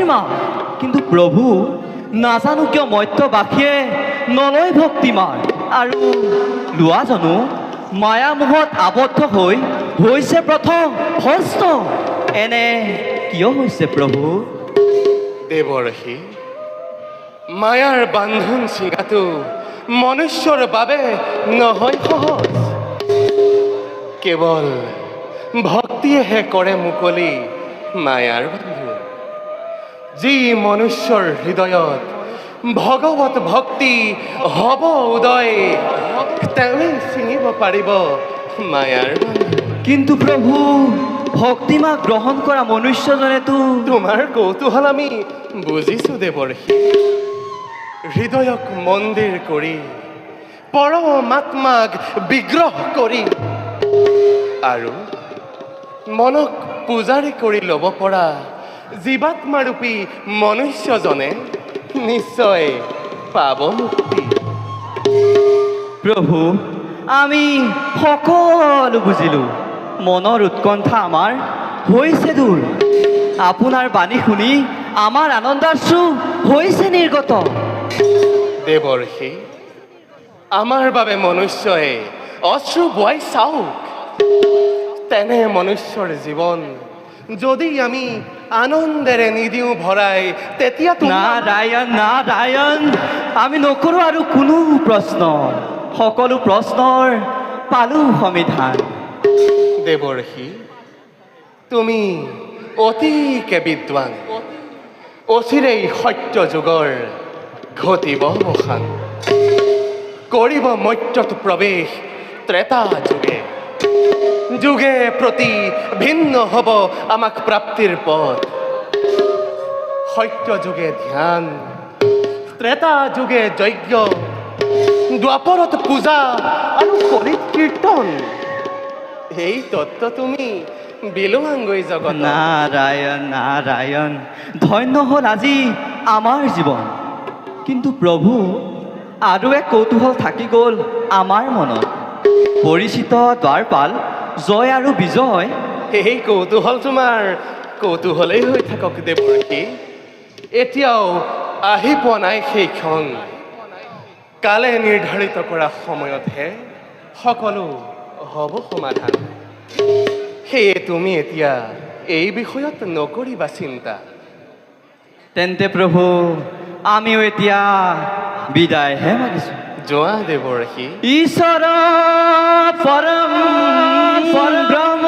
ভক্তিমা, কিন্তু প্ৰভু নাজানো কিয় মৰ্ত্যবাসীয়ে নলয় ভক্তিমাৰ আৰু লোৱা জানো মায়া মোহত আবদ্ধ হৈছে প্ৰথম ভস্ত। এনে কিয় হৈছে প্ৰভু? দেৱৰ্ষি, মায়াৰ বান্ধোন ছিঙাটো মনুষ্যৰ বাবে নহয় সহজ। কেৱল ভক্তিয়েহে কৰে মুকলি মায়াৰ বান্ধোন। যি মনুষ্যৰ হৃদয়ত ভগৱত ভক্তি হ'ব উদয়, তেওঁৱেই ছিঙিব পাৰিব মায়াৰ বান্ধোন। কিন্তু প্ৰভু ভক্তিমা গ্ৰহণ কৰা মনুষ্যজনেতো তোমাৰ কৌতূহল আমি বুজিছো দেৱৰ্ষি। হৃদয়ক মন্দিৰ কৰি পৰমাত্মাক বিগ্ৰহ কৰি আৰু মনক পূজাৰী কৰি ল'ব পৰা জীৱাত্মাৰূপী মনুষ্যজনে নিশ্চয় পাব মুক্তি। প্ৰভু আমি সকলো বুজিলোঁ, মনৰ উৎকণ্ঠা আমাৰ হৈছে দূৰ। আপোনাৰ বাণী শুনি আমাৰ আনন্দাশ্ৰু হৈছে নিৰ্গত। দেৱৰ্ষি, আমাৰ বাবে মনুষ্যই অশ্ৰু বোৱাই চাওক। তেনে মনুষ্যৰ জীৱন যদি আমি আনন্দেৰে নিদিওঁ ভৰাই, তেতিয়া নাৰায়ণ নাৰায়ণ, আমি নকৰোঁ আৰু কোনো প্ৰশ্ন। সকলো প্ৰশ্নৰ পালোঁ সমিধান। দেৱৰ্ষি, তুমি অতিকে বিদ্বান। অচিৰেই সত্য যুগৰ ঘটিব অৱসান। কৰিব মৰ্ত্যত প্ৰৱেশ ত্ৰেতা যুগে। যুগে প্ৰতি ভিন্ন হ'ব আমাক প্ৰাপ্তিৰ পথ। সত্য যুগে ধ্যান, ত্ৰেতা যুগে যজ্ঞ, দ্বাপৰত পূজা আৰু কলিত কীৰ্তন। এই তত্ত্ব তুমি বিলোৱাংগৈ জগত। নাৰায়ণ নাৰায়ণ, ধন্য হ'ল আজি আমাৰ জীৱন। কিন্তু প্ৰভু আৰু এক কৌতূহল থাকি গ'ল আমাৰ মনত। পৰিচিত দ্বাৰপাল জয় আৰু বিজয়। এই কৌতূহল তোমাৰ কৌতূহলেই হৈ থাকক দেৱৰ্ষি। এতিয়াও আহি পোৱা নাই সেইখন। কালে নিৰ্ধাৰিত কৰা সময়তহে সকলো হ'ব সমাধান। সেয়ে তুমি এতিয়া এই বিষয়ত নকৰিবা চিন্তা। তেন্তে প্ৰভু আমিও এতিয়া বিদায়হে মাগিছোঁ। যোৱা দেৱৰ্ষি। ঈশ্বৰ পৰম ব্ৰহ্ম